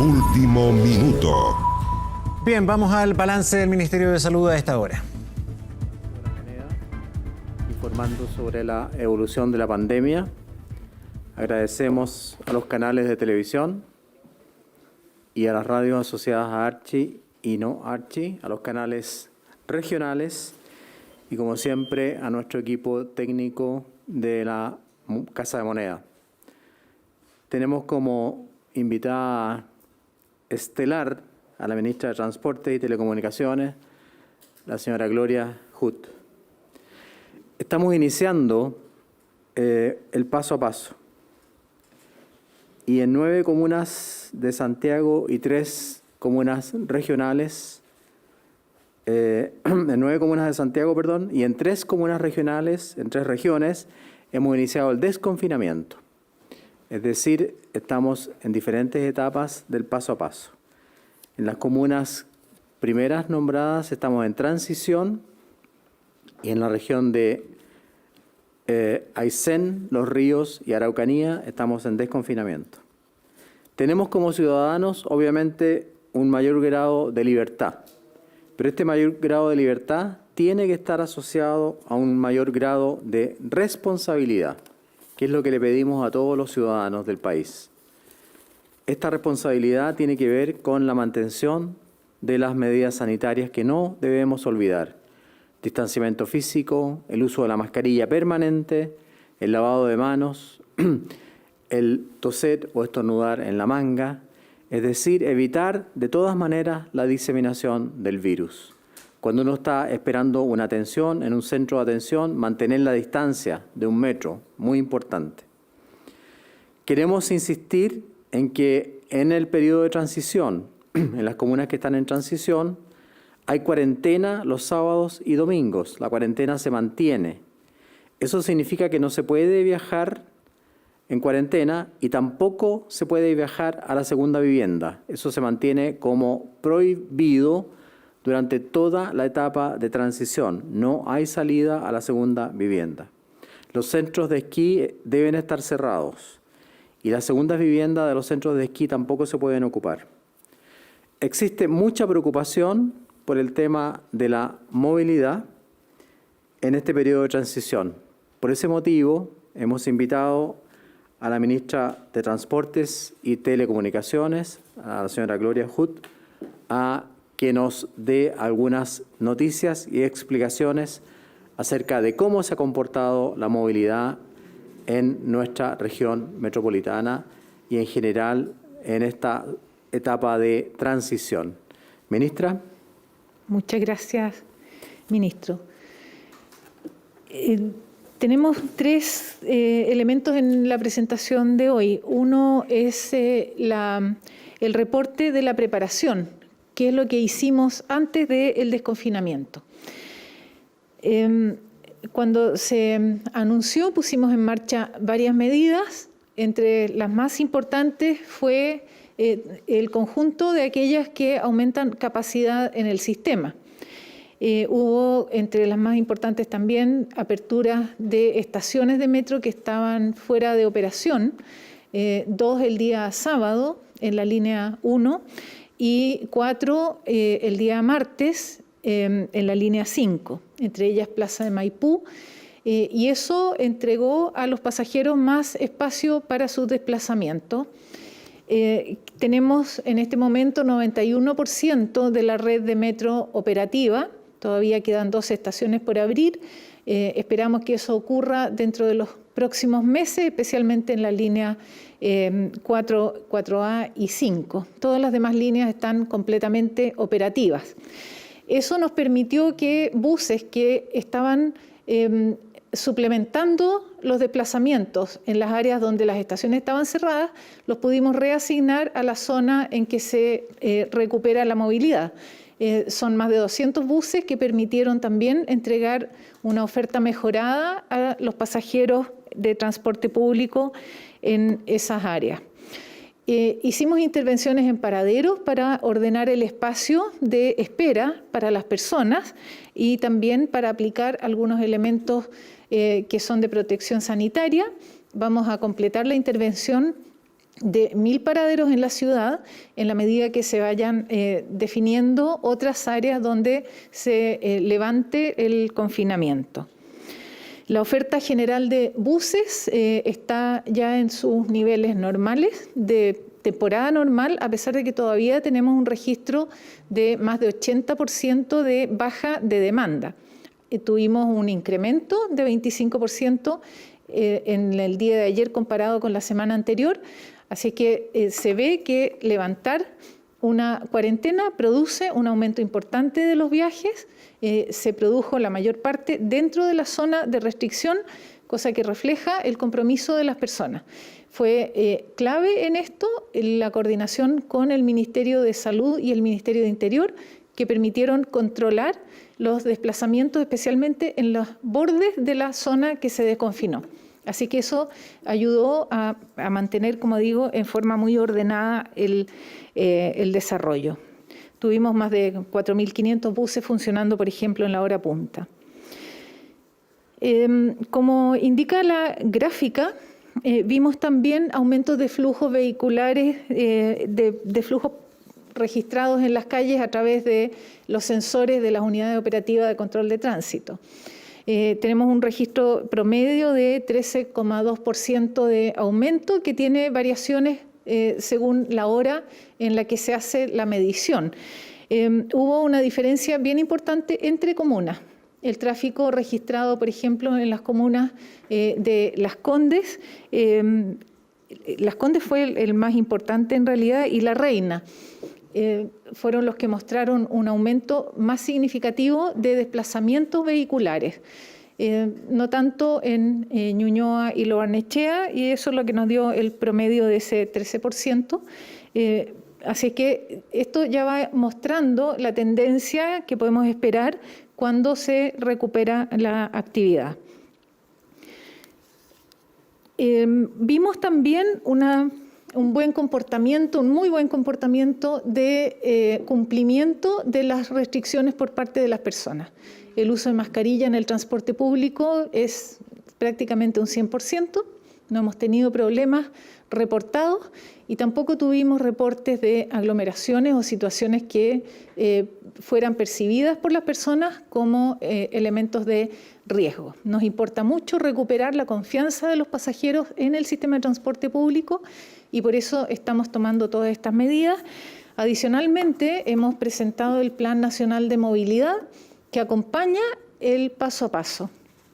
Último minuto. Bien, vamos al balance del Ministerio de Salud a esta hora. Informando sobre la evolución de la pandemia. Agradecemos a los canales de televisión y a las radios asociadas a Archi y no Archi, a los canales regionales y, como siempre, a nuestro equipo técnico de la Casa de Moneda. Tenemos como invitada estelar a la ministra de Transporte y Telecomunicaciones, la señora Gloria Huth. Estamos iniciando el paso a paso. Y en 9 comunas de Santiago y 3 comunas regionales, en 9 comunas de Santiago, y en 3 comunas regionales, en 3 regiones, hemos iniciado el desconfinamiento. Es decir, estamos en diferentes etapas del paso a paso. En las comunas primeras nombradas estamos en transición y en la región de Aysén, Los Ríos y Araucanía estamos en desconfinamiento. Tenemos como ciudadanos, obviamente, un mayor grado de libertad, pero este mayor grado de libertad tiene que estar asociado a un mayor grado de responsabilidad, que es lo que le pedimos a todos los ciudadanos del país. Esta responsabilidad tiene que ver con la mantención de las medidas sanitarias que no debemos olvidar. Distanciamiento físico, el uso de la mascarilla permanente, el lavado de manos, el toser o estornudar en la manga, es decir, evitar de todas maneras la diseminación del virus. Cuando uno está esperando una atención en un centro de atención, mantener la distancia de 1 metro, muy importante. Queremos insistir en que en el periodo de transición, en las comunas que están en transición, hay cuarentena los sábados y domingos. La cuarentena se mantiene. Eso significa que no se puede viajar en cuarentena y tampoco se puede viajar a la segunda vivienda. Eso se mantiene como prohibido durante toda la etapa de transición. No hay salida a la segunda vivienda. Los centros de esquí deben estar cerrados y las segundas viviendas de los centros de esquí tampoco se pueden ocupar. Existe mucha preocupación por el tema de la movilidad en este periodo de transición. Por ese motivo, hemos invitado a la ministra de Transportes y Telecomunicaciones, a la señora Gloria Huth, a que nos dé algunas noticias y explicaciones acerca de cómo se ha comportado la movilidad en nuestra región metropolitana y en general en esta etapa de transición. Ministra. Muchas gracias, ministro. Tenemos 3 elementos en la presentación de hoy. Uno es el reporte de la preparación, que es lo que hicimos antes del desconfinamiento. Cuando se anunció, pusimos en marcha varias medidas. Entre las más importantes fue el conjunto de aquellas que aumentan capacidad en el sistema. Hubo entre las más importantes también aperturas de estaciones de metro que estaban fuera de operación, 2 el día sábado en la línea 1 y 4 el día martes en la línea 5, entre ellas Plaza de Maipú, y eso entregó a los pasajeros más espacio para su desplazamiento. Tenemos en este momento 91% de la red de metro operativa, todavía quedan 2 estaciones por abrir, esperamos que eso ocurra dentro de los próximos meses, especialmente en la línea 4A y 5. Todas las demás líneas están completamente operativas. Eso nos permitió que buses que estaban suplementando los desplazamientos en las áreas donde las estaciones estaban cerradas, los pudimos reasignar a la zona en que se recupera la movilidad. Son más de 200 buses que permitieron también entregar una oferta mejorada a los pasajeros de transporte público en esas áreas. Hicimos intervenciones en paraderos para ordenar el espacio de espera para las personas y también para aplicar algunos elementos que son de protección sanitaria. Vamos a completar la intervención de 1000 paraderos en la ciudad, en la medida que se vayan definiendo otras áreas donde se levante el confinamiento. La oferta general de buses está ya en sus niveles normales de temporada normal, a pesar de que todavía tenemos un registro de más de 80% de baja de demanda. Tuvimos un incremento de 25% en el día de ayer comparado con la semana anterior, así que se ve que levantar una cuarentena produce un aumento importante de los viajes. Se produjo la mayor parte dentro de la zona de restricción, cosa que refleja el compromiso de las personas. Fue clave en esto la coordinación con el Ministerio de Salud y el Ministerio de Interior, que permitieron controlar los desplazamientos, especialmente en los bordes de la zona que se desconfinó. Así que eso ayudó a mantener, como digo, en forma muy ordenada el desarrollo. Tuvimos más de 4.500 buses funcionando, por ejemplo, en la hora punta. Como indica la gráfica, vimos también aumentos de flujos vehiculares, de flujos registrados en las calles a través de los sensores de las unidades operativas de control de tránsito. Tenemos un registro promedio de 13,2% de aumento que tiene variaciones según la hora en la que se hace la medición. Hubo una diferencia bien importante entre comunas. El tráfico registrado, por ejemplo, en las comunas de Las Condes fue el más importante en realidad, y La Reina fueron los que mostraron un aumento más significativo de desplazamientos vehiculares. No tanto en Ñuñoa y Lo Barnechea, y eso es lo que nos dio el promedio de ese 13%. Así que esto ya va mostrando la tendencia que podemos esperar cuando se recupera la actividad. Vimos también un buen comportamiento, un muy buen comportamiento de cumplimiento de las restricciones por parte de las personas. El uso de mascarilla en el transporte público es prácticamente un 100%, no hemos tenido problemas reportados y tampoco tuvimos reportes de aglomeraciones o situaciones que fueran percibidas por las personas como elementos de riesgo. Nos importa mucho recuperar la confianza de los pasajeros en el sistema de transporte público y por eso estamos tomando todas estas medidas. Adicionalmente, hemos presentado el Plan Nacional de Movilidad que acompaña el paso a paso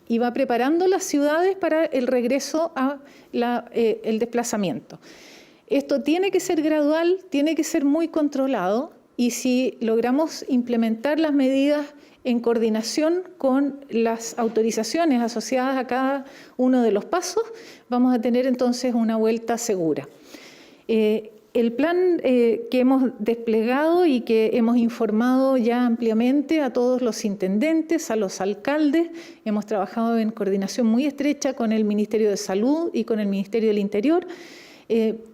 y va preparando las ciudades para el regreso a el desplazamiento. Esto tiene que ser gradual, tiene que ser muy controlado y si logramos implementar las medidas en coordinación con las autorizaciones asociadas a cada uno de los pasos, vamos a tener entonces una vuelta segura. El plan que hemos desplegado y que hemos informado ya ampliamente a todos los intendentes, a los alcaldes, hemos trabajado en coordinación muy estrecha con el Ministerio de Salud y con el Ministerio del Interior,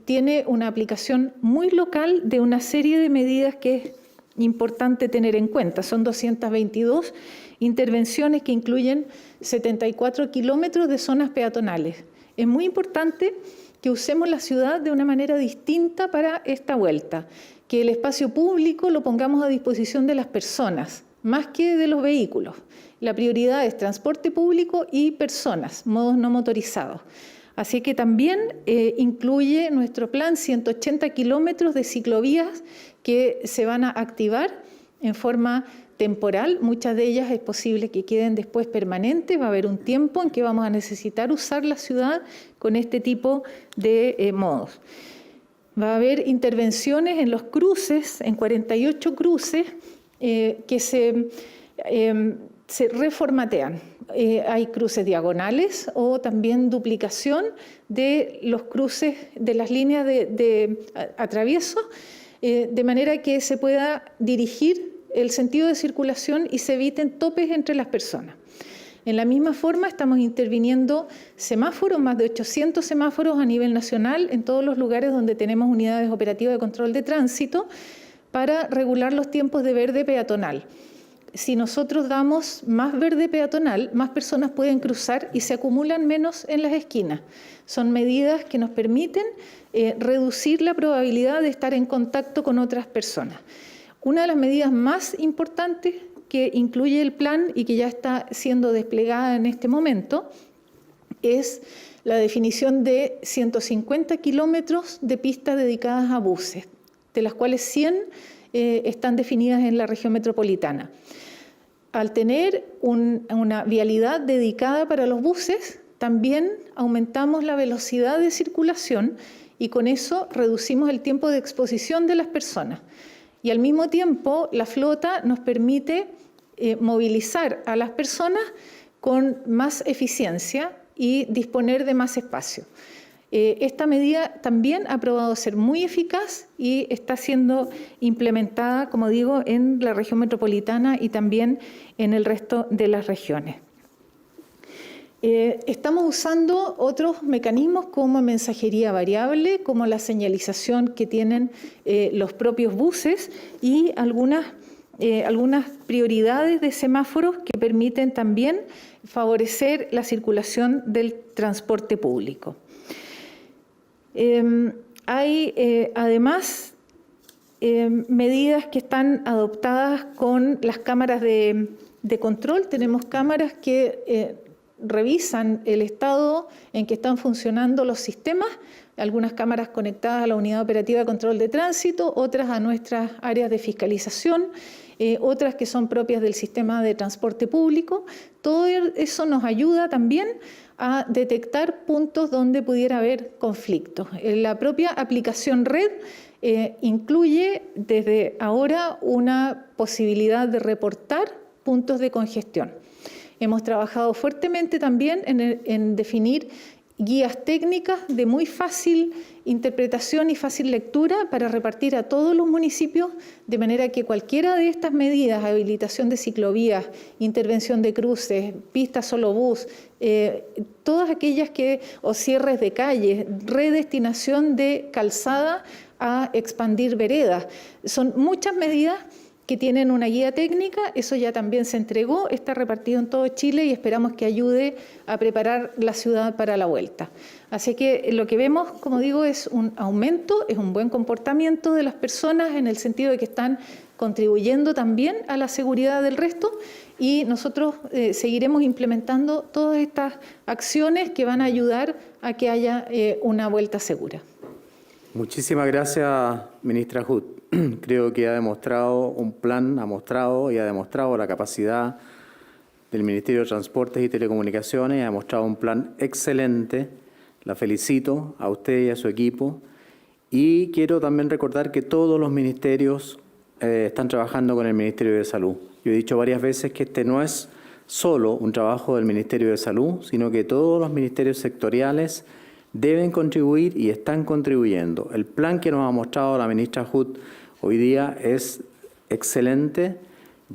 tiene una aplicación muy local de una serie de medidas que es importante tener en cuenta. Son 222 intervenciones que incluyen 74 kilómetros de zonas peatonales. Es muy importante que usemos la ciudad de una manera distinta para esta vuelta, que el espacio público lo pongamos a disposición de las personas, más que de los vehículos. La prioridad es transporte público y personas, modos no motorizados. Así que también incluye nuestro plan 180 kilómetros de ciclovías que se van a activar en forma temporal. Muchas de ellas es posible que queden después permanentes. Va a haber un tiempo en que vamos a necesitar usar la ciudad con este tipo de modos. Va a haber intervenciones en los cruces, en 48 cruces, que se reformatean. Hay cruces diagonales o también duplicación de los cruces de las líneas de atravieso, de manera que se pueda dirigir el sentido de circulación y se eviten topes entre las personas. En la misma forma estamos interviniendo semáforos, más de 800 semáforos a nivel nacional en todos los lugares donde tenemos unidades operativas de control de tránsito para regular los tiempos de verde peatonal. si nosotros damos más verde peatonal, más personas pueden cruzar y se acumulan menos en las esquinas. Son medidas que nos permiten reducir la probabilidad de estar en contacto con otras personas. Una de las medidas más importantes que incluye el plan y que ya está siendo desplegada en este momento es la definición de 150 kilómetros de pistas dedicadas a buses, de las cuales 100 están definidas en la región metropolitana. Al tener una vialidad dedicada para los buses, también aumentamos la velocidad de circulación y con eso reducimos el tiempo de exposición de las personas. Y al mismo tiempo, la flota nos permite movilizar a las personas con más eficiencia y disponer de más espacio. Esta medida también ha probado ser muy eficaz y está siendo implementada, como digo, en la región metropolitana y también en el resto de las regiones. Estamos usando otros mecanismos como mensajería variable, como la señalización que tienen los propios buses y algunas prioridades de semáforos que permiten también favorecer la circulación del transporte público. Hay además medidas que están adoptadas con las cámaras de control. Tenemos cámaras que revisan el estado en que están funcionando los sistemas, algunas cámaras conectadas a la Unidad Operativa de Control de Tránsito, otras a nuestras áreas de fiscalización, otras que son propias del sistema de transporte público. Todo eso nos ayuda también a detectar puntos donde pudiera haber conflictos. La propia aplicación red incluye desde ahora una posibilidad de reportar puntos de congestión. Hemos trabajado fuertemente también en definir guías técnicas de muy fácil interpretación y fácil lectura para repartir a todos los municipios, de manera que cualquiera de estas medidas, habilitación de ciclovías, intervención de cruces, pistas solo bus, todas aquellas o cierres de calles, redestinación de calzada a expandir veredas, son muchas medidas que tienen una guía técnica. Eso ya también se entregó, está repartido en todo Chile y esperamos que ayude a preparar la ciudad para la vuelta. Así que lo que vemos, como digo, es un aumento, es un buen comportamiento de las personas en el sentido de que están contribuyendo también a la seguridad del resto y nosotros seguiremos implementando todas estas acciones que van a ayudar a que haya una vuelta segura. Muchísimas gracias, ministra Hood. Creo que ha demostrado la capacidad del Ministerio de Transportes y Telecomunicaciones, ha demostrado un plan excelente. La felicito a usted y a su equipo. Y quiero también recordar que todos los ministerios están trabajando con el Ministerio de Salud. Yo he dicho varias veces que este no es solo un trabajo del Ministerio de Salud, sino que todos los ministerios sectoriales deben contribuir y están contribuyendo. El plan que nos ha mostrado la ministra Hood hoy día es excelente,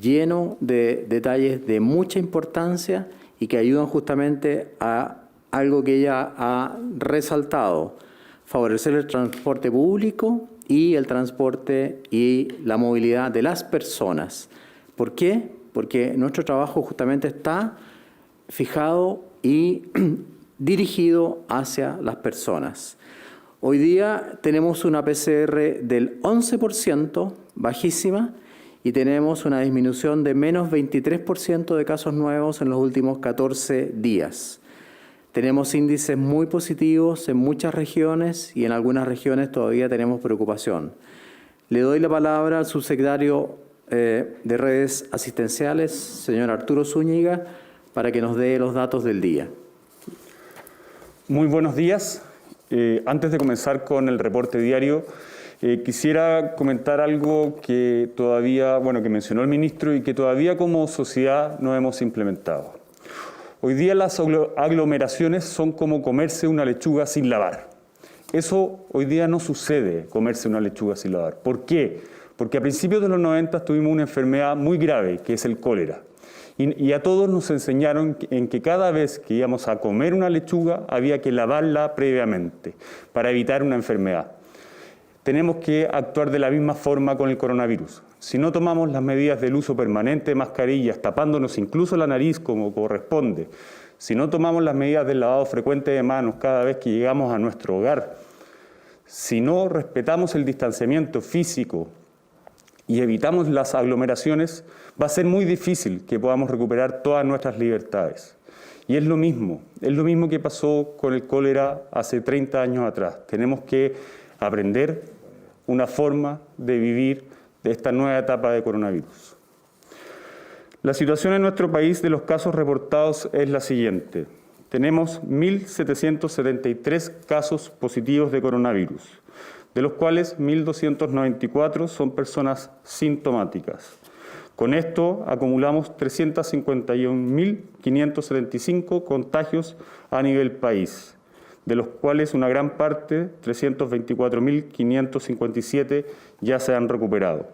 lleno de detalles de mucha importancia y que ayudan justamente a algo que ella ha resaltado: favorecer el transporte público y el transporte y la movilidad de las personas. ¿Por qué? Porque nuestro trabajo justamente está fijado y dirigido hacia las personas. Hoy día tenemos una PCR del 11%, bajísima, y tenemos una disminución de menos 23% de casos nuevos en los últimos 14 días. Tenemos índices muy positivos en muchas regiones y en algunas regiones todavía tenemos preocupación. Le doy la palabra al subsecretario de Redes Asistenciales, señor Arturo Zúñiga, para que nos dé los datos del día. Muy buenos días. Antes de comenzar con el reporte diario, quisiera comentar algo que todavía, que mencionó el ministro y que todavía como sociedad no hemos implementado. Hoy día las aglomeraciones son como comerse una lechuga sin lavar. Eso hoy día no sucede, comerse una lechuga sin lavar. ¿Por qué? Porque a principios de los 90 tuvimos una enfermedad muy grave, que es el cólera. Y a todos nos enseñaron en que cada vez que íbamos a comer una lechuga había que lavarla previamente para evitar una enfermedad. tenemos que actuar de la misma forma con el coronavirus. Si no tomamos las medidas del uso permanente de mascarillas, tapándonos incluso la nariz como corresponde, si no tomamos las medidas del lavado frecuente de manos cada vez que llegamos a nuestro hogar, si no respetamos el distanciamiento físico y evitamos las aglomeraciones, va a ser muy difícil que podamos recuperar todas nuestras libertades. Y es lo mismo que pasó con el cólera hace 30 años atrás. Tenemos que aprender una forma de vivir de esta nueva etapa de coronavirus. La situación en nuestro país de los casos reportados es la siguiente. Tenemos 1.773 casos positivos de coronavirus, de los cuales 1.294 son personas sintomáticas. Con esto acumulamos 351.575 contagios a nivel país, de los cuales una gran parte, 324.557, ya se han recuperado.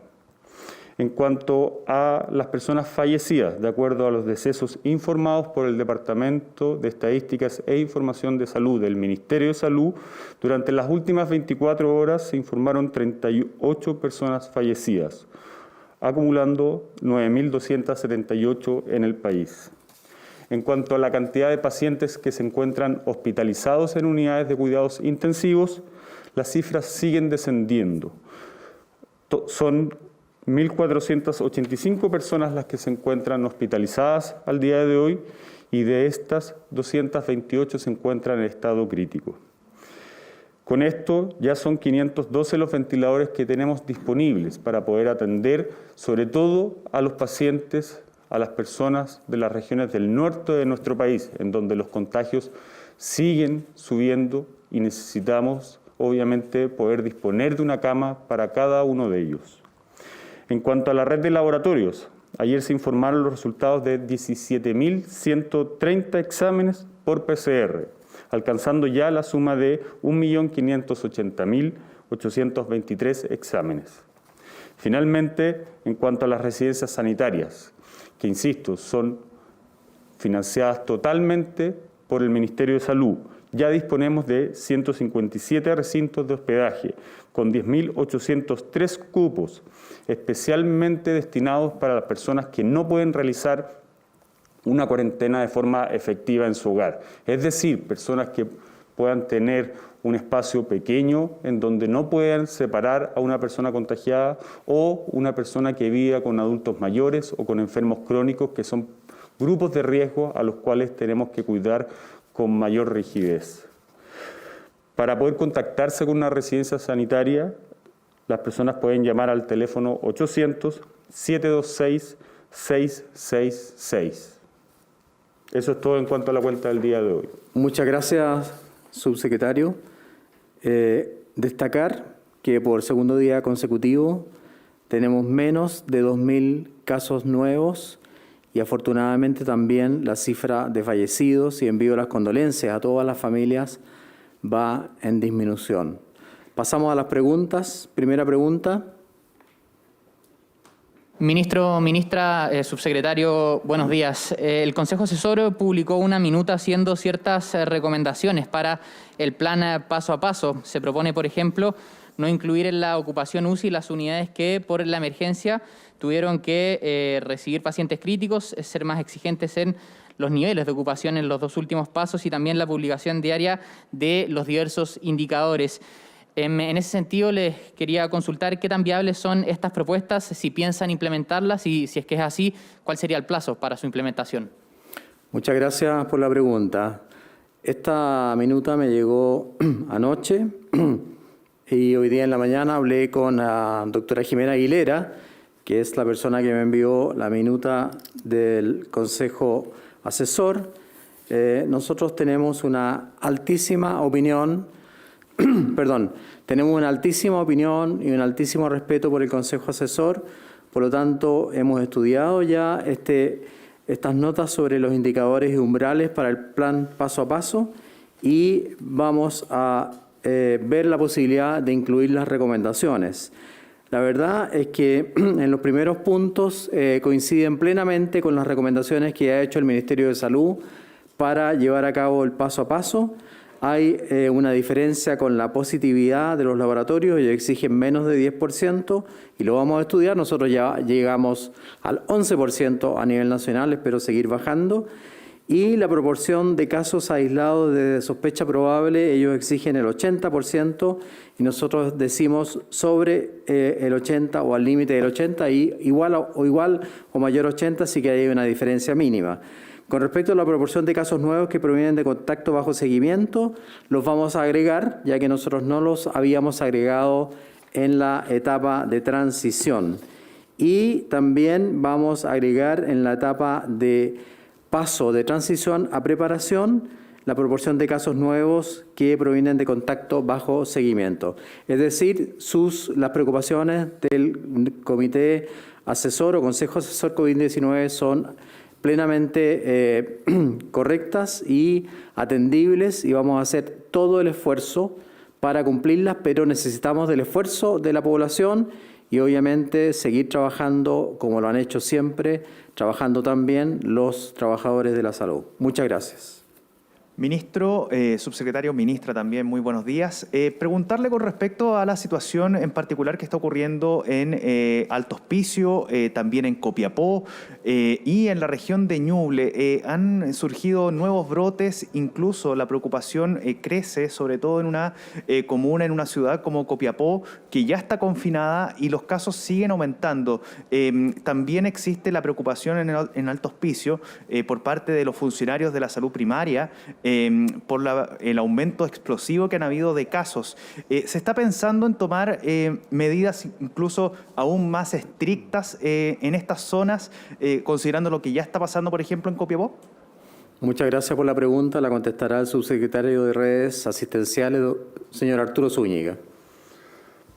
En cuanto a las personas fallecidas, de acuerdo a los decesos informados por el Departamento de Estadísticas e Información de Salud del Ministerio de Salud, durante las últimas 24 horas se informaron 38 personas fallecidas, acumulando 9.278 en el país. En cuanto a la cantidad de pacientes que se encuentran hospitalizados en unidades de cuidados intensivos, las cifras siguen descendiendo. Son 1.485 personas las que se encuentran hospitalizadas al día de hoy y de estas 228 se encuentran en estado crítico. Con esto ya son 512 los ventiladores que tenemos disponibles para poder atender sobre todo a los pacientes, a las personas de las regiones del norte de nuestro país, en donde los contagios siguen subiendo y necesitamos obviamente poder disponer de una cama para cada uno de ellos. En cuanto a la red de laboratorios, ayer se informaron los resultados de 17.130 exámenes por PCR, alcanzando ya la suma de 1.580.823 exámenes. Finalmente, en cuanto a las residencias sanitarias, que insisto, son financiadas totalmente por el Ministerio de Salud, ya disponemos de 157 recintos de hospedaje, con 10.803 cupos, especialmente destinados para las personas que no pueden realizar una cuarentena de forma efectiva en su hogar. Es decir, personas que puedan tener un espacio pequeño en donde no puedan separar a una persona contagiada o una persona que viva con adultos mayores o con enfermos crónicos, que son grupos de riesgo a los cuales tenemos que cuidar con mayor rigidez. Para poder contactarse con una residencia sanitaria, las personas pueden llamar al teléfono 800-726-666. Eso es todo en cuanto a la cuenta del día de hoy. Muchas gracias, subsecretario. Destacar que por segundo día consecutivo tenemos menos de 2.000 casos nuevos y afortunadamente también la cifra de fallecidos, y envío las condolencias a todas las familias, va en disminución. Pasamos a las preguntas. Primera pregunta. Ministro, ministra, subsecretario, buenos días. El Consejo Asesor publicó una minuta haciendo ciertas recomendaciones para el plan paso a paso. Se propone, por ejemplo, no incluir en la ocupación UCI las unidades que por la emergencia tuvieron que recibir pacientes críticos, ser más exigentes en los niveles de ocupación en los dos últimos pasos y también la publicación diaria de los diversos indicadores. En ese sentido, les quería consultar qué tan viables son estas propuestas, si piensan implementarlas y si es que es así, ¿cuál sería el plazo para su implementación? Muchas gracias por la pregunta. Esta minuta me llegó anoche y hoy día en la mañana hablé con la doctora Jimena Aguilera, que es la persona que me envió la minuta del Consejo Asesor. Nosotros tenemos una altísima opinión, tenemos una altísima opinión y un altísimo respeto por el Consejo Asesor. Por lo tanto, hemos estudiado ya estas notas sobre los indicadores y umbrales para el plan paso a paso y vamos a ver la posibilidad de incluir las recomendaciones. La verdad es que en los primeros puntos coinciden plenamente con las recomendaciones que ha hecho el Ministerio de Salud para llevar a cabo el paso a paso. Hay una diferencia con la positividad de los laboratorios, ellos exigen menos de 10% y lo vamos a estudiar. Nosotros ya llegamos al 11% a nivel nacional, espero seguir bajando. Y la proporción de casos aislados de sospecha probable, ellos exigen el 80% y nosotros decimos sobre el 80 o al límite del 80 y igual o mayor 80, sí que hay una diferencia mínima. Con respecto a la proporción de casos nuevos que provienen de contacto bajo seguimiento, los vamos a agregar, ya que nosotros no los habíamos agregado en la etapa de transición. Y también vamos a agregar en la etapa de paso de transición a preparación la proporción de casos nuevos que provienen de contacto bajo seguimiento. Es decir, las preocupaciones del Comité Asesor o Consejo Asesor COVID-19 son plenamente correctas y atendibles y vamos a hacer todo el esfuerzo para cumplirlas, pero necesitamos del esfuerzo de la población y obviamente seguir trabajando como lo han hecho siempre, trabajando también los trabajadores de la salud. Muchas gracias. Ministro, subsecretario, ministra también, muy buenos días. Preguntarle con respecto a la situación en particular que está ocurriendo en Alto Hospicio, también en Copiapó y en la región de Ñuble. Han surgido nuevos brotes, incluso la preocupación crece, sobre todo en una comuna, en una ciudad como Copiapó, que ya está confinada y los casos siguen aumentando. También existe la preocupación en Alto Hospicio por parte de los funcionarios de la salud primaria, por el aumento explosivo que han habido de casos. ¿Se está pensando en tomar medidas incluso aún más estrictas en estas zonas, considerando lo que ya está pasando, por ejemplo, en Copiapó? Muchas gracias por la pregunta. La contestará el subsecretario de Redes Asistenciales, señor Arturo Zúñiga.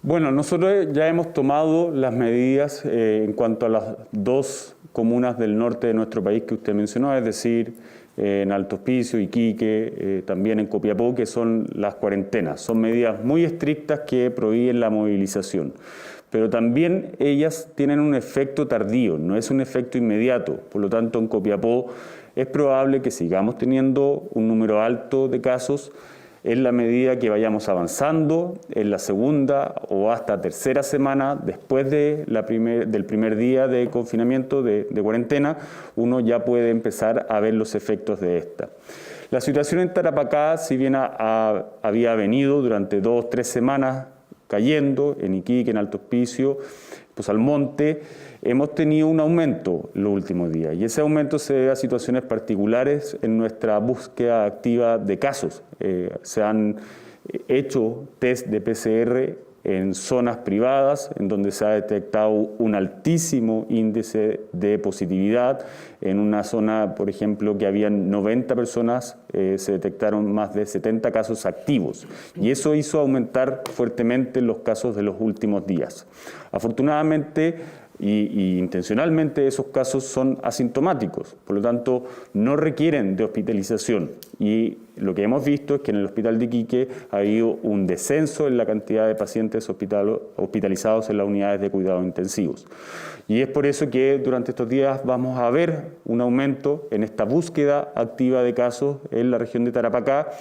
Bueno, nosotros ya hemos tomado las medidas en cuanto a las dos comunas del norte de nuestro país que usted mencionó, es decir, en Alto Hospicio, Iquique, también en Copiapó, que son las cuarentenas. Son medidas muy estrictas que prohíben la movilización. Pero también ellas tienen un efecto tardío, no es un efecto inmediato. Por lo tanto, en Copiapó es probable que sigamos teniendo un número alto de casos en la medida que vayamos avanzando en la segunda o hasta tercera semana después de del primer día de confinamiento, de cuarentena, uno ya puede empezar a ver los efectos de esta. La situación en Tarapacá, si bien había venido durante 2 o 3 semanas cayendo, en Iquique, en Alto Hospicio, pues al monte, hemos tenido un aumento los últimos días y ese aumento se debe a situaciones particulares en nuestra búsqueda activa de casos. Se han hecho test de PCR en zonas privadas en donde se ha detectado un altísimo índice de positividad. En una zona, por ejemplo, que habían 90 personas, se detectaron más de 70 casos activos y eso hizo aumentar fuertemente los casos de los últimos días. Afortunadamente, y intencionalmente esos casos son asintomáticos, por lo tanto no requieren de hospitalización y lo que hemos visto es que en el hospital de Iquique ha habido un descenso en la cantidad de pacientes hospitalizados en las unidades de cuidados intensivos y es por eso que durante estos días vamos a ver un aumento en esta búsqueda activa de casos en la región de Tarapacá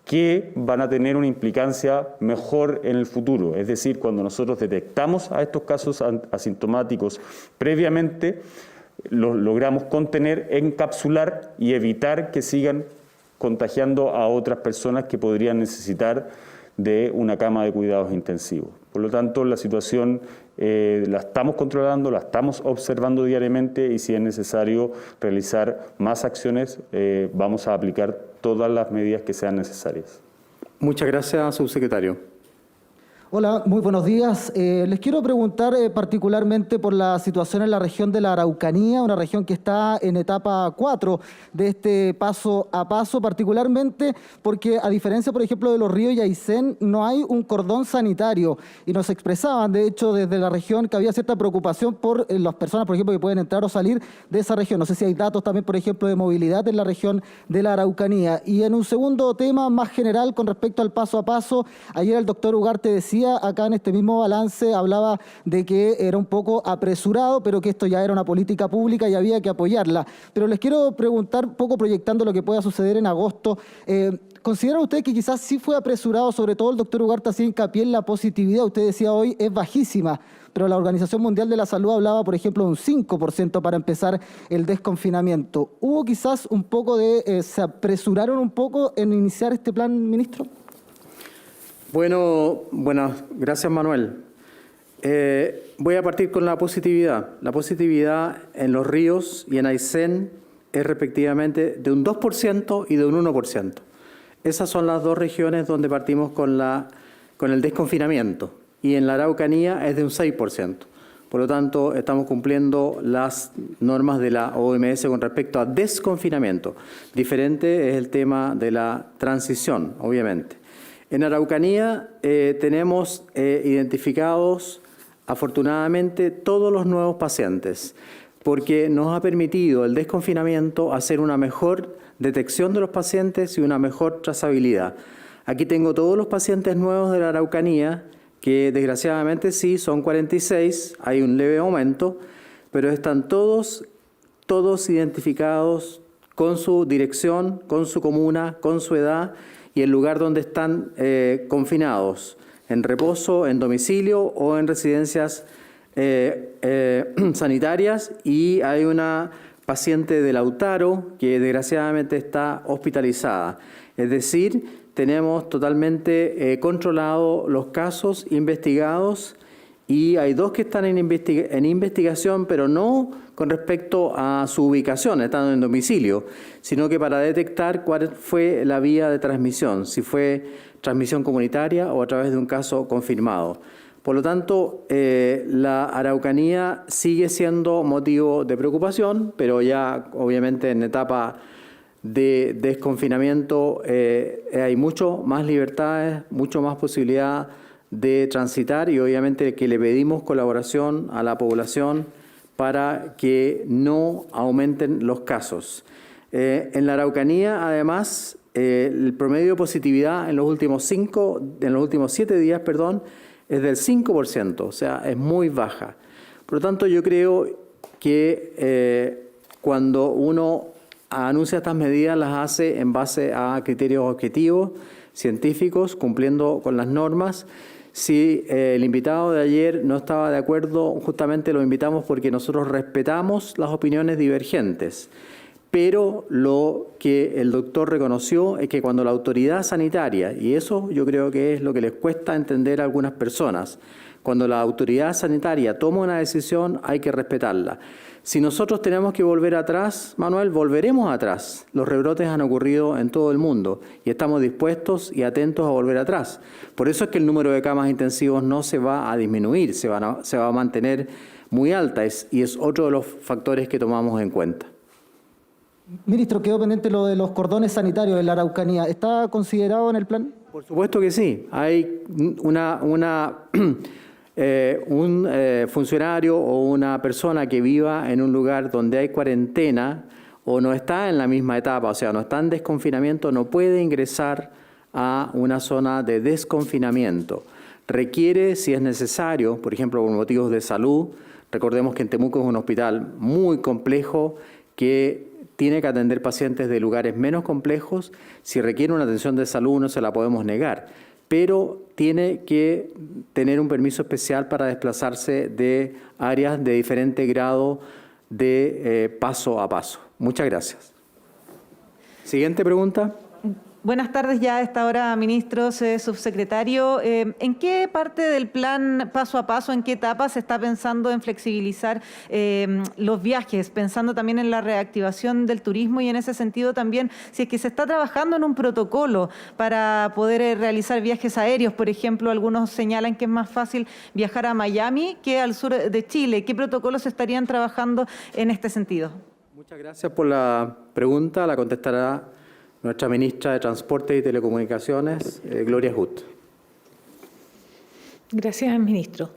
que van a tener una implicancia mejor en el futuro. Es decir, cuando nosotros detectamos a estos casos asintomáticos previamente, los logramos contener, encapsular y evitar que sigan contagiando a otras personas que podrían necesitar de una cama de cuidados intensivos. Por lo tanto, la situación la estamos controlando, la estamos observando diariamente y si es necesario realizar más acciones, vamos a aplicar todas las medidas que sean necesarias. Muchas gracias, subsecretario. Hola, muy buenos días. Les quiero preguntar particularmente por la situación en la región de la Araucanía, una región que está en etapa 4 de este paso a paso, particularmente porque a diferencia, por ejemplo, de los ríos y Aysén, no hay un cordón sanitario y nos expresaban, de hecho, desde la región que había cierta preocupación por las personas, por ejemplo, que pueden entrar o salir de esa región. No sé si hay datos también, por ejemplo, de movilidad en la región de la Araucanía. Y en un segundo tema más general con respecto al paso a paso, ayer el doctor Ugarte decía decía acá en este mismo balance, hablaba de que era un poco apresurado, pero que esto ya era una política pública y había que apoyarla. Pero les quiero preguntar, un poco proyectando lo que pueda suceder en agosto, ¿consideran ustedes que quizás sí fue apresurado? Sobre todo el doctor Ugarte hacía hincapié en la positividad, usted decía hoy es bajísima, pero la Organización Mundial de la Salud hablaba, por ejemplo, de un 5% para empezar el desconfinamiento. ¿Hubo quizás un poco de, se apresuraron un poco en iniciar este plan, ministro? Bueno, gracias, Manuel. Voy a partir con la positividad. La positividad en Los Ríos y en Aysén es respectivamente de un 2% y de un 1%. Esas son las dos regiones donde partimos con el desconfinamiento. Y en la Araucanía es de un 6%. Por lo tanto, estamos cumpliendo las normas de la OMS con respecto a desconfinamiento. Diferente es el tema de la transición, obviamente. En Araucanía tenemos identificados, afortunadamente, todos los nuevos pacientes, porque nos ha permitido el desconfinamiento hacer una mejor detección de los pacientes y una mejor trazabilidad. Aquí tengo todos los pacientes nuevos de la Araucanía, que desgraciadamente sí, son 46, hay un leve aumento, pero están todos identificados con su dirección, con su comuna, con su edad y el lugar donde están confinados, en reposo, en domicilio o en residencias sanitarias. Y hay una paciente de Lautaro que desgraciadamente está hospitalizada. Es decir, tenemos totalmente controlados los casos investigados y hay 2 que están en investigación, pero no con respecto a su ubicación, estando en domicilio, sino que para detectar cuál fue la vía de transmisión, si fue transmisión comunitaria o a través de un caso confirmado. Por lo tanto, la Araucanía sigue siendo motivo de preocupación, pero ya obviamente en etapa de desconfinamiento hay mucho más libertades, mucho más posibilidad de transitar y obviamente que le pedimos colaboración a la población para que no aumenten los casos. En la Araucanía, además, el promedio de positividad en los últimos 7 días, es del 5%, o sea, es muy baja. Por lo tanto, yo creo que cuando uno anuncia estas medidas, las hace en base a criterios objetivos, científicos, cumpliendo con las normas. Si el invitado de ayer no estaba de acuerdo, justamente lo invitamos porque nosotros respetamos las opiniones divergentes. Pero lo que el doctor reconoció es que cuando la autoridad sanitaria, y eso yo creo que es lo que les cuesta entender a algunas personas, cuando la autoridad sanitaria toma una decisión hay que respetarla. Si nosotros tenemos que volver atrás, Manuel, volveremos atrás. Los rebrotes han ocurrido en todo el mundo y estamos dispuestos y atentos a volver atrás. Por eso es que el número de camas intensivos no se va a disminuir, se va a mantener muy alta y es otro de los factores que tomamos en cuenta. Ministro, quedó pendiente lo de los cordones sanitarios en la Araucanía. ¿Está considerado en el plan? Por supuesto que sí. Hay un funcionario o una persona que viva en un lugar donde hay cuarentena o no está en la misma etapa, o sea, no está en desconfinamiento, no puede ingresar a una zona de desconfinamiento. Requiere, si es necesario, por ejemplo, por motivos de salud, recordemos que en Temuco es un hospital muy complejo que tiene que atender pacientes de lugares menos complejos. Si requiere una atención de salud no se la podemos negar, pero tiene que tener un permiso especial para desplazarse de áreas de diferente grado de paso a paso. Muchas gracias. Siguiente pregunta. Buenas tardes ya a esta hora, ministros, subsecretario. ¿En qué parte del plan paso a paso, en qué etapa se está pensando en flexibilizar los viajes, pensando también en la reactivación del turismo y en ese sentido también si es que se está trabajando en un protocolo para poder realizar viajes aéreos? Por ejemplo, algunos señalan que es más fácil viajar a Miami que al sur de Chile. ¿Qué protocolos estarían trabajando en este sentido? Muchas gracias por la pregunta. La contestará nuestra ministra de Transporte y Telecomunicaciones, Gloria Hutt. Gracias, ministro.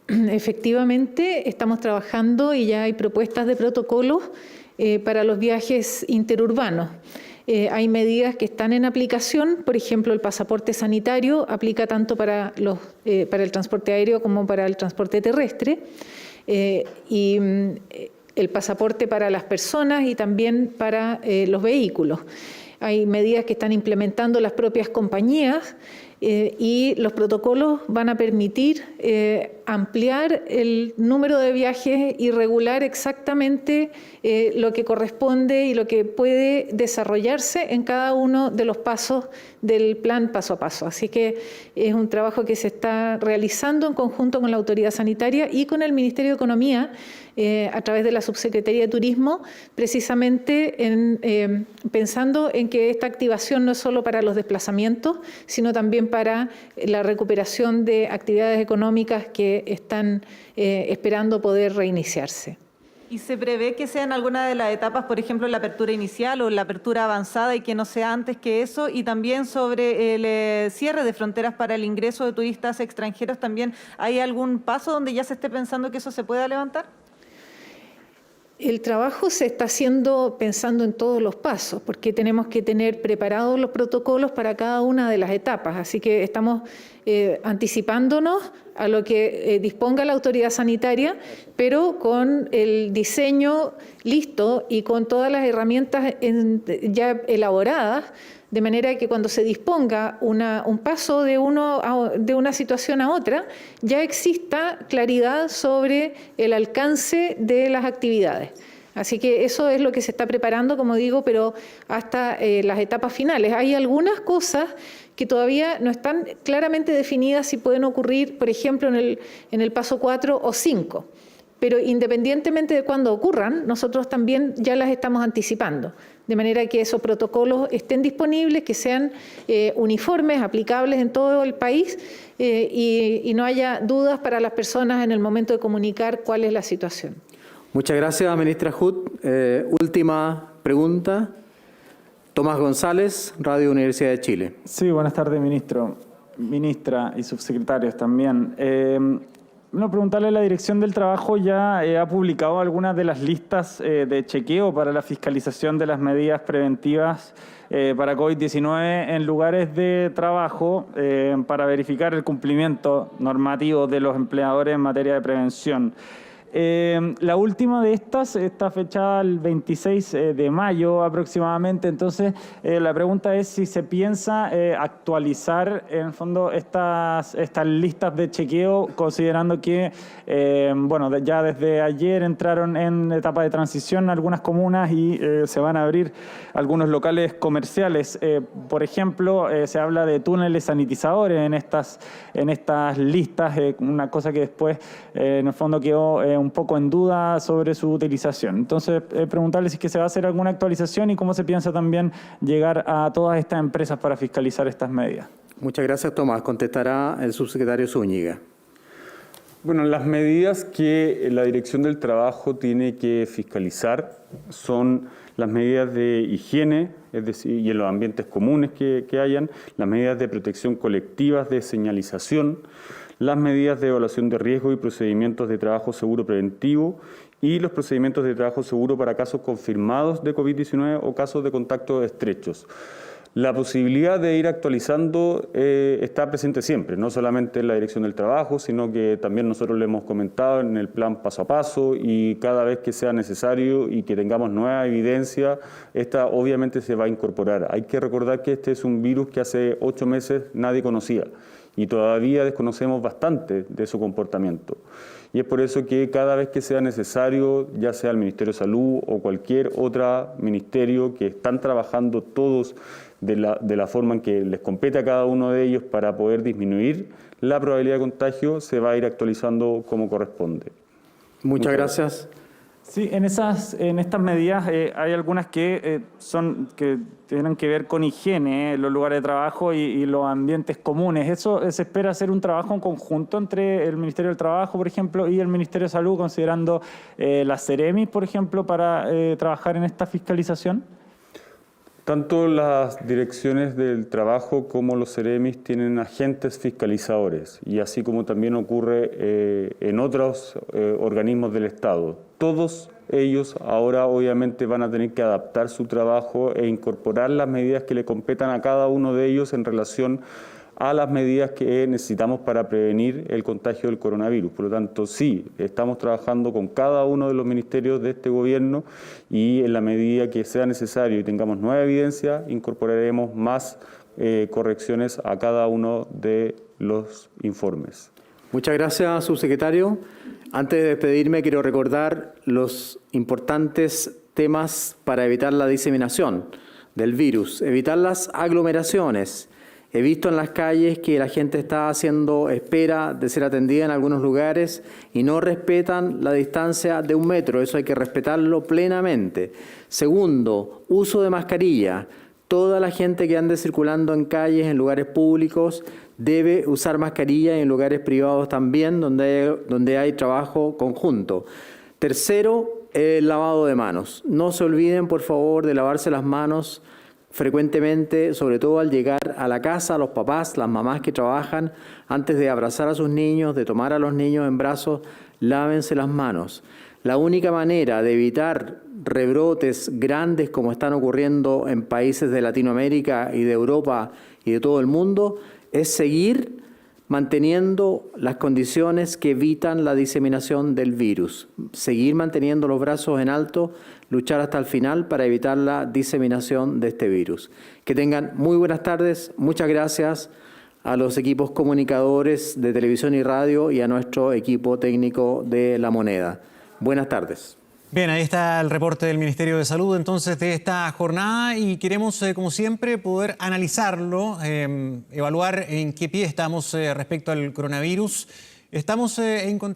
Efectivamente, estamos trabajando y ya hay propuestas de protocolos para los viajes interurbanos. Hay medidas que están en aplicación, por ejemplo, el pasaporte sanitario aplica tanto para el transporte aéreo como para el transporte terrestre, y el pasaporte para las personas y también para los vehículos. Hay medidas que están implementando las propias compañías y los protocolos van a permitir ampliar el número de viajes y regular exactamente lo que corresponde y lo que puede desarrollarse en cada uno de los pasos del plan paso a paso. Así que es un trabajo que se está realizando en conjunto con la autoridad sanitaria y con el Ministerio de Economía a través de la Subsecretaría de Turismo, precisamente pensando en que esta activación no es solo para los desplazamientos, sino también para la recuperación de actividades económicas que están esperando poder reiniciarse. ¿Y se prevé que sea en alguna de las etapas, por ejemplo, la apertura inicial o la apertura avanzada y que no sea antes que eso? Y también sobre el cierre de fronteras para el ingreso de turistas extranjeros, ¿también hay algún paso donde ya se esté pensando que eso se pueda levantar? El trabajo se está haciendo pensando en todos los pasos, porque tenemos que tener preparados los protocolos para cada una de las etapas. Así que estamos anticipándonos a lo que disponga la autoridad sanitaria, pero con el diseño listo y con todas las herramientas ya elaboradas, de manera que cuando se disponga un paso de una situación a otra, ya exista claridad sobre el alcance de las actividades. Así que eso es lo que se está preparando, como digo, pero hasta las etapas finales. Hay algunas cosas que todavía no están claramente definidas si pueden ocurrir, por ejemplo, en el paso 4 o 5. Pero independientemente de cuándo ocurran, nosotros también ya las estamos anticipando, de manera que esos protocolos estén disponibles, que sean uniformes, aplicables en todo el país y no haya dudas para las personas en el momento de comunicar cuál es la situación. Muchas gracias, ministra Hood. Última pregunta. Tomás González, Radio Universidad de Chile. Sí, buenas tardes, ministra y subsecretarios también. Preguntarle, la Dirección del Trabajo ya ha publicado algunas de las listas de chequeo para la fiscalización de las medidas preventivas para COVID-19 en lugares de trabajo para verificar el cumplimiento normativo de los empleadores en materia de prevención. La última de estas está fechada el 26 de mayo aproximadamente, entonces la pregunta es si se piensa actualizar en el fondo estas listas de chequeo, considerando que ya desde ayer entraron en etapa de transición algunas comunas y se van a abrir algunos locales comerciales. Por ejemplo, se habla de túneles sanitizadores en estas listas, una cosa que después en el fondo quedó un poco en duda sobre su utilización. Entonces, preguntarle si es que se va a hacer alguna actualización y cómo se piensa también llegar a todas estas empresas para fiscalizar estas medidas. Muchas gracias, Tomás. Contestará el subsecretario Zúñiga. Bueno, las medidas que la Dirección del Trabajo tiene que fiscalizar son las medidas de higiene, es decir, y en los ambientes comunes que hayan, las medidas de protección colectivas de señalización, las medidas de evaluación de riesgo y procedimientos de trabajo seguro preventivo y los procedimientos de trabajo seguro para casos confirmados de COVID-19 o casos de contactos estrechos. La posibilidad de ir actualizando está presente siempre, no solamente en la Dirección del Trabajo, sino que también nosotros le hemos comentado en el plan paso a paso y cada vez que sea necesario y que tengamos nueva evidencia, esta obviamente se va a incorporar. Hay que recordar que este es un virus que hace 8 meses nadie conocía y todavía desconocemos bastante de su comportamiento. Y es por eso que cada vez que sea necesario, ya sea el Ministerio de Salud o cualquier otro ministerio que están trabajando todos de la forma en que les compete a cada uno de ellos para poder disminuir la probabilidad de contagio, se va a ir actualizando como corresponde. Muchas gracias. Sí, en estas medidas hay algunas que tienen que ver con higiene, los lugares de trabajo y los ambientes comunes. ¿Eso se espera hacer un trabajo en conjunto entre el Ministerio del Trabajo, por ejemplo, y el Ministerio de Salud, considerando las Ceremis, por ejemplo, para trabajar en esta fiscalización? Tanto las direcciones del trabajo como los CEREMIS tienen agentes fiscalizadores y así como también ocurre en otros organismos del Estado. Todos ellos ahora obviamente van a tener que adaptar su trabajo e incorporar las medidas que le competan a cada uno de ellos en relación a las medidas que necesitamos para prevenir el contagio del coronavirus. Por lo tanto, sí, estamos trabajando con cada uno de los ministerios de este gobierno y en la medida que sea necesario y tengamos nueva evidencia, incorporaremos más correcciones a cada uno de los informes. Muchas gracias, subsecretario. Antes de despedirme, quiero recordar los importantes temas para evitar la diseminación del virus, evitar las aglomeraciones. He visto en las calles que la gente está haciendo espera de ser atendida en algunos lugares y no respetan la distancia de 1 metro. Eso hay que respetarlo plenamente. Segundo, uso de mascarilla. Toda la gente que ande circulando en calles, en lugares públicos, debe usar mascarilla y en lugares privados también, donde hay trabajo conjunto. Tercero, el lavado de manos. No se olviden, por favor, de lavarse las manos frecuentemente, sobre todo al llegar a la casa, los papás, las mamás que trabajan, antes de abrazar a sus niños, de tomar a los niños en brazos, lávense las manos. La única manera de evitar rebrotes grandes como están ocurriendo en países de Latinoamérica y de Europa y de todo el mundo es seguir manteniendo las condiciones que evitan la diseminación del virus, seguir manteniendo los brazos en alto, luchar hasta el final para evitar la diseminación de este virus. Que tengan muy buenas tardes, muchas gracias a los equipos comunicadores de televisión y radio y a nuestro equipo técnico de La Moneda. Buenas tardes. Bien, ahí está el reporte del Ministerio de Salud entonces de esta jornada y queremos, como siempre, poder analizarlo, evaluar en qué pie estamos respecto al coronavirus. Estamos en contacto